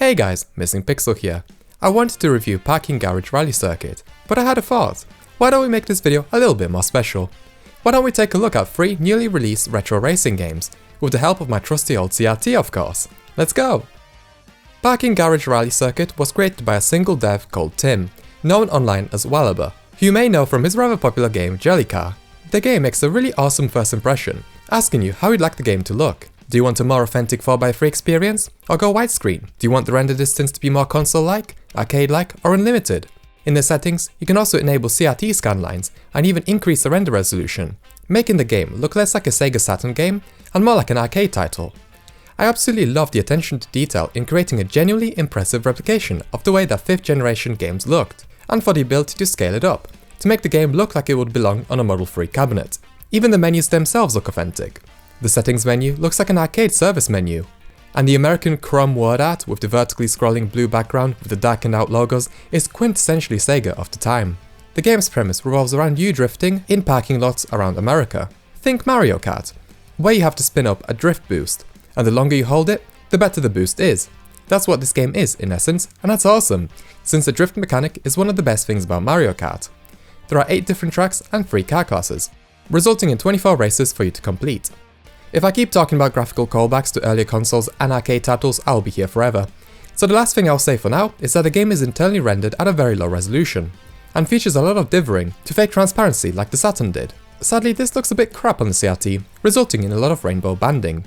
Hey guys, Missing Pixel here. I wanted to review Parking Garage Rally Circuit, but I had a thought. Why don't we make this video a little bit more special? Why don't we take a look at 3 newly released retro racing games, with the help of my trusty old CRT of course. Let's go! Parking Garage Rally Circuit was created by a single dev called Tim, known online as Wallaber, who you may know from his rather popular game Jellycar. The game makes a really awesome first impression, asking you how you'd like the game to look. Do you want a more authentic 4x3 experience, or go widescreen? Do you want the render distance to be more console-like, arcade-like, or unlimited? In the settings, you can also enable CRT scanlines and even increase the render resolution, making the game look less like a Sega Saturn game and more like an arcade title. I absolutely love the attention to detail in creating a genuinely impressive replication of the way that 5th generation games looked, and for the ability to scale it up, to make the game look like it would belong on a Model 3 cabinet. Even the menus themselves look authentic. The settings menu looks like an arcade service menu, and the American chrome word art with the vertically scrolling blue background with the darkened out logos is quintessentially Sega of the time. The game's premise revolves around you drifting in parking lots around America. Think Mario Kart, where you have to spin up a drift boost, and the longer you hold it, the better the boost is. That's what this game is in essence, and that's awesome, since the drift mechanic is one of the best things about Mario Kart. There are 8 different tracks and 3 car classes, resulting in 24 races for you to complete. If I keep talking about graphical callbacks to earlier consoles and arcade titles, I'll be here forever. So the last thing I'll say for now is that the game is internally rendered at a very low resolution, and features a lot of dithering to fake transparency like the Saturn did. Sadly, this looks a bit crap on the CRT, resulting in a lot of rainbow banding.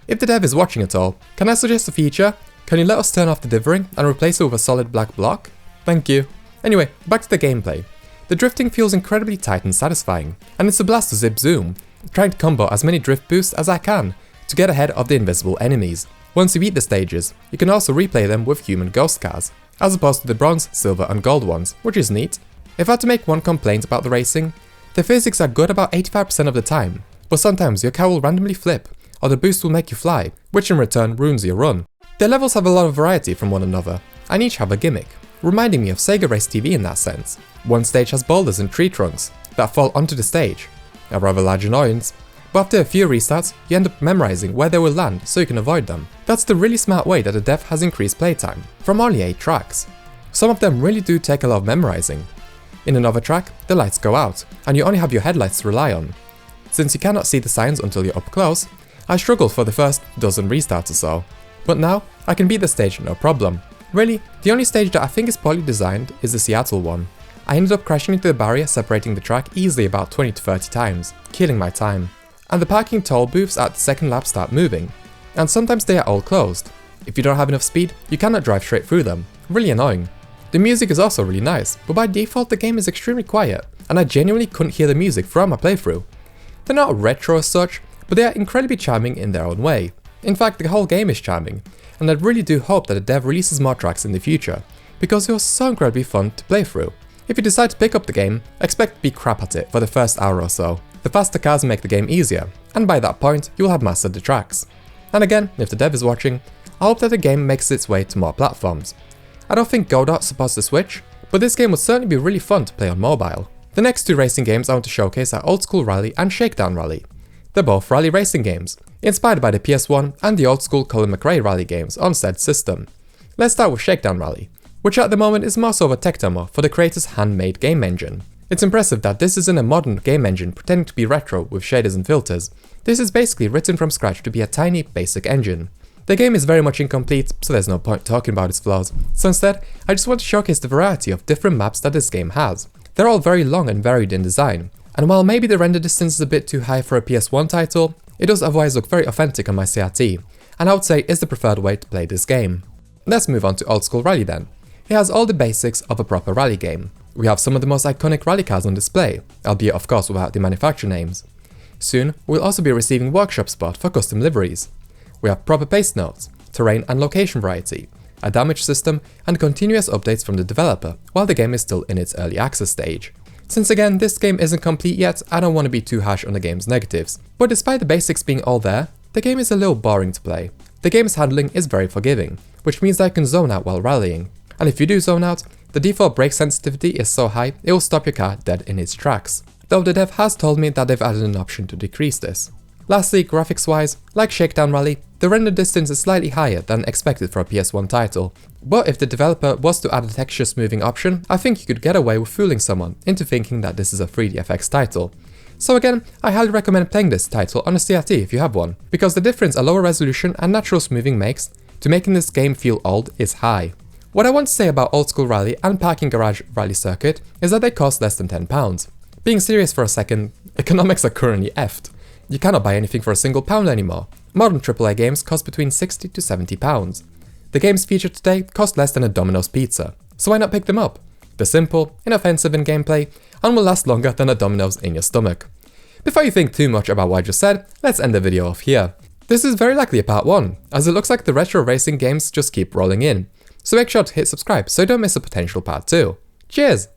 If the dev is watching at all, can I suggest a feature? Can you let us turn off the dithering and replace it with a solid black block? Thank you. Anyway, back to the gameplay. The drifting feels incredibly tight and satisfying, and it's a blast to zip zoom, trying to combo as many drift boosts as I can to get ahead of the invisible enemies. Once you beat the stages, you can also replay them with human ghost cars, as opposed to the bronze, silver and gold ones, which is neat. If I had to make one complaint about the racing, the physics are good about 85% of the time, but sometimes your car will randomly flip, or the boost will make you fly, which in return ruins your run. The levels have a lot of variety from one another, and each have a gimmick, reminding me of Sega Race TV in that sense. One stage has boulders and tree trunks that fall onto the stage, a rather large annoyance, but after a few restarts, you end up memorizing where they will land so you can avoid them. That's the really smart way that the dev has increased playtime, from only 8 tracks. Some of them really do take a lot of memorizing. In another track, the lights go out, and you only have your headlights to rely on. Since you cannot see the signs until you're up close, I struggled for the first dozen restarts or so, but now I can beat the stage no problem. Really, the only stage that I think is poorly designed is the Seattle one. I ended up crashing into the barrier separating the track easily about 20 to 30 times, killing my time. And the parking toll booths at the second lap start moving, and sometimes they are all closed. If you don't have enough speed, you cannot drive straight through them. Really annoying. The music is also really nice, but by default the game is extremely quiet, and I genuinely couldn't hear the music throughout my playthrough. They're not retro as such, but they are incredibly charming in their own way. In fact, the whole game is charming, and I really do hope that the dev releases more tracks in the future, because it was so incredibly fun to play through. If you decide to pick up the game, expect to be crap at it for the first hour or so. The faster cars make the game easier, and by that point, you will have mastered the tracks. And again, if the dev is watching, I hope that the game makes its way to more platforms. I don't think Godot supports the Switch, but this game would certainly be really fun to play on mobile. The next 2 racing games I want to showcase are Old School Rally and Shakedown Rally. They're both rally racing games, inspired by the PS1 and the old school Colin McRae rally games on said system. Let's start with Shakedown Rally, which at the moment is more so of a tech demo for the creator's handmade game engine. It's impressive that this isn't a modern game engine pretending to be retro with shaders and filters. This is basically written from scratch to be a tiny, basic engine. The game is very much incomplete, so there's no point talking about its flaws, so instead, I just want to showcase the variety of different maps that this game has. They're all very long and varied in design, and while maybe the render distance is a bit too high for a PS1 title, it does otherwise look very authentic on my CRT, and I would say is the preferred way to play this game. Let's move on to Old School Rally then. It has all the basics of a proper rally game. We have some of the most iconic rally cars on display, albeit of course without the manufacturer names. Soon, we'll also be receiving workshop spot for custom liveries. We have proper pace notes, terrain and location variety, a damage system, and continuous updates from the developer while the game is still in its early access stage. Since again this game isn't complete yet, I don't want to be too harsh on the game's negatives, but despite the basics being all there, the game is a little boring to play. The game's handling is very forgiving, which means that I can zone out while rallying, and if you do zone out, the default brake sensitivity is so high it will stop your car dead in its tracks, though the dev has told me that they've added an option to decrease this. Lastly, graphics wise, like Shakedown Rally, the render distance is slightly higher than expected for a PS1 title, but if the developer was to add a texture smoothing option, I think you could get away with fooling someone into thinking that this is a 3DFX title. So again, I highly recommend playing this title on a CRT if you have one, because the difference a lower resolution and natural smoothing makes to making this game feel old is high. What I want to say about Old School Rally and Parking Garage Rally Circuit is that they cost less than £10. Being serious for a second, economics are currently effed. You cannot buy anything for a single pound anymore. Modern AAA games cost between £60 to £70. The games featured today cost less than a Domino's pizza, so why not pick them up? They're simple, inoffensive in gameplay, and will last longer than a Domino's in your stomach. Before you think too much about what I just said, let's end the video off here. This is very likely a part 1, as it looks like the retro racing games just keep rolling in, so make sure to hit subscribe so you don't miss a potential part 2. Cheers!